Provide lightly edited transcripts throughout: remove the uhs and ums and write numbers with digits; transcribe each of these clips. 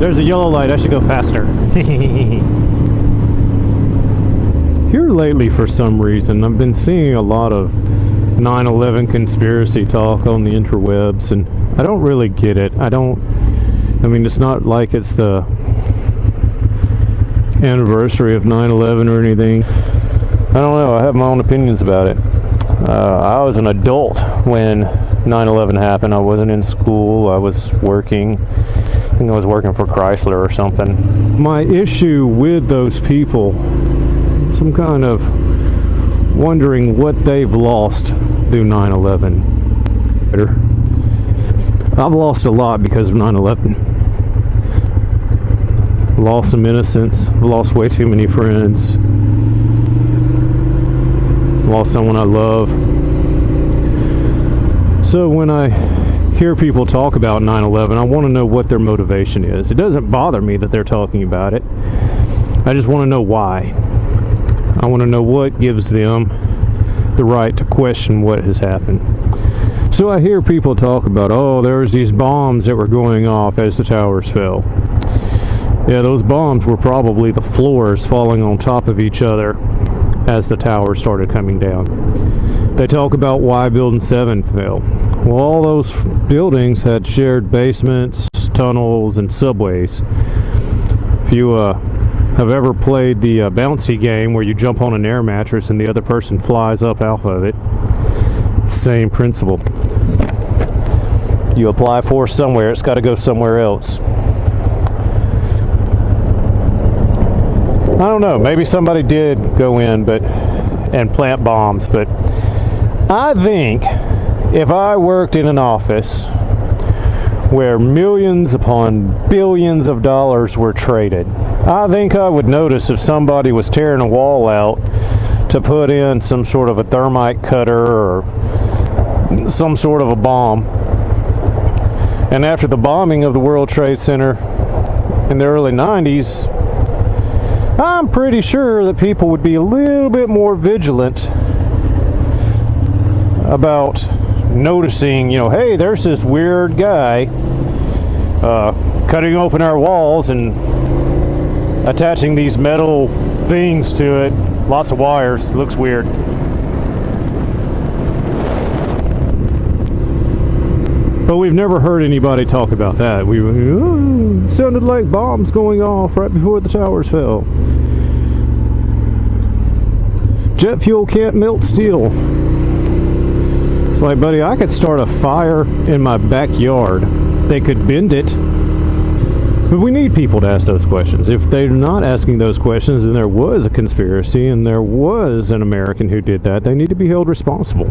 There's a yellow light. I should go faster. Here lately, for some reason, I've been seeing a lot of 9/11 conspiracy talk on the interwebs, and I don't really get it. I mean, it's not like it's the anniversary of 9/11 or anything. I don't know. I have my own opinions about it. I was an adult when 9/11 happened. I wasn't in school. I was working. I think I was working for Chrysler or something. My issue with those people, some kind of wondering what they've lost through 9/11. I've lost a lot because of 9/11. Lost some innocence. Lost way too many friends. Lost someone I love. So when I hear people talk about 9/11, I want to know what their motivation is. It doesn't bother me that they're talking about it. I just want to know why. I want to know what gives them the right to question what has happened. So I hear people talk about, oh, there was these bombs that were going off as the towers fell. Yeah, those bombs were probably the floors falling on top of each other as the towers started coming down. They talk about why Building 7 fell. Well, all those buildings had shared basements, tunnels, and subways. If you have ever played the bouncy game where you jump on an air mattress and the other person flies up off of it, same principle. You apply force somewhere, it's got to go somewhere else. I don't know, maybe somebody did go in and plant bombs, but I think if I worked in an office where millions upon billions of dollars were traded, I think I would notice if somebody was tearing a wall out to put in some sort of a thermite cutter or some sort of a bomb. And after the bombing of the World Trade Center in the early 90s, I'm pretty sure that people would be a little bit more vigilant about noticing, hey, there's this weird guy cutting open our walls and attaching these metal things to it, lots of wires. It looks weird. But we've never heard anybody talk about that. It sounded like bombs going off right before the towers fell. Jet fuel can't melt steel. It's like, buddy, I could start a fire in my backyard. They could bend it. But we need people to ask those questions. If they're not asking those questions and there was a conspiracy and there was an American who did that, they need to be held responsible.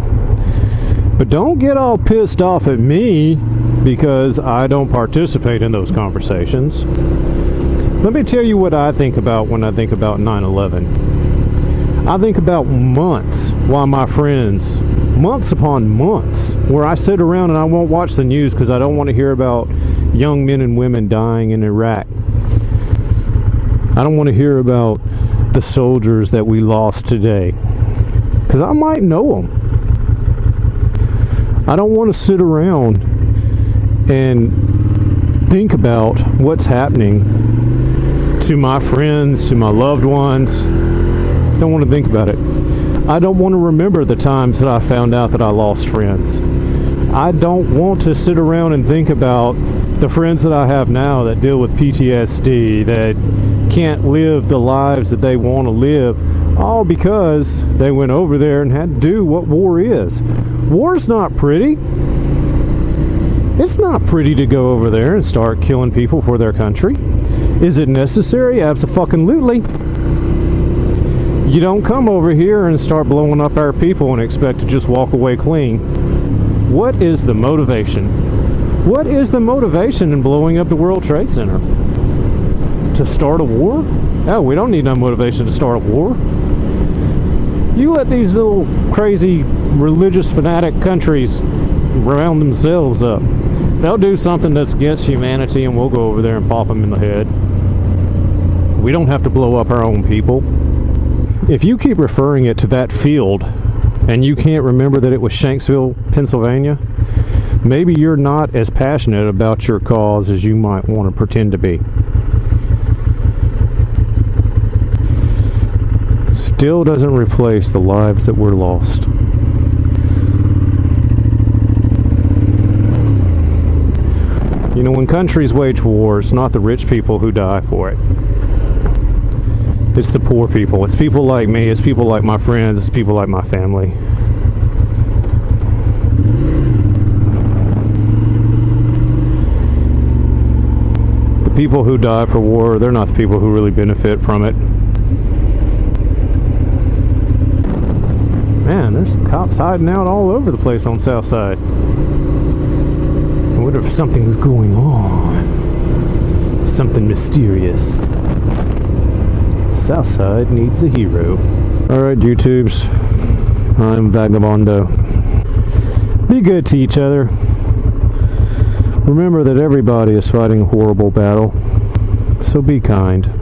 But don't get all pissed off at me because I don't participate in those conversations. Let me tell you what I think about when I think about 9/11. I think about months while my friends, months upon months, where I sit around and I won't watch the news because I don't want to hear about young men and women dying in Iraq. I don't want to hear about the soldiers that we lost today because I might know them. I don't want to sit around and think about what's happening to my friends, to my loved ones. Don't want to think about it. I don't want to remember the times that I found out that I lost friends. I don't want to sit around and think about the friends that I have now that deal with PTSD, that can't live the lives that they want to live, all because they went over there and had to do what war is. War's not pretty. It's not pretty to go over there and start killing people for their country. Is it necessary? Abso-fucking-lutely. You don't come over here and start blowing up our people and expect to just walk away clean. What is the motivation? What is the motivation in blowing up the World Trade Center? To start a war? Oh, we don't need no motivation to start a war. You let these little crazy religious fanatic countries round themselves up. They'll do something that's against humanity and we'll go over there and pop them in the head. We don't have to blow up our own people. If you keep referring it to that field and you can't remember that it was Shanksville, Pennsylvania, maybe you're not as passionate about your cause as you might want to pretend to be. still doesn't replace the lives that were lost. You know, when countries wage war, it's not the rich people who die for it. It's the poor people. It's people like me. It's people like my friends. It's people like my family. The people who die for war, they're not the people who really benefit from it. Man, there's cops hiding out all over the place on South Side. I wonder if something's going on. Something mysterious. Southside needs a hero. Alright, YouTubes. I'm Vagabondo. Be good to each other. Remember that everybody is fighting a horrible battle. So be kind.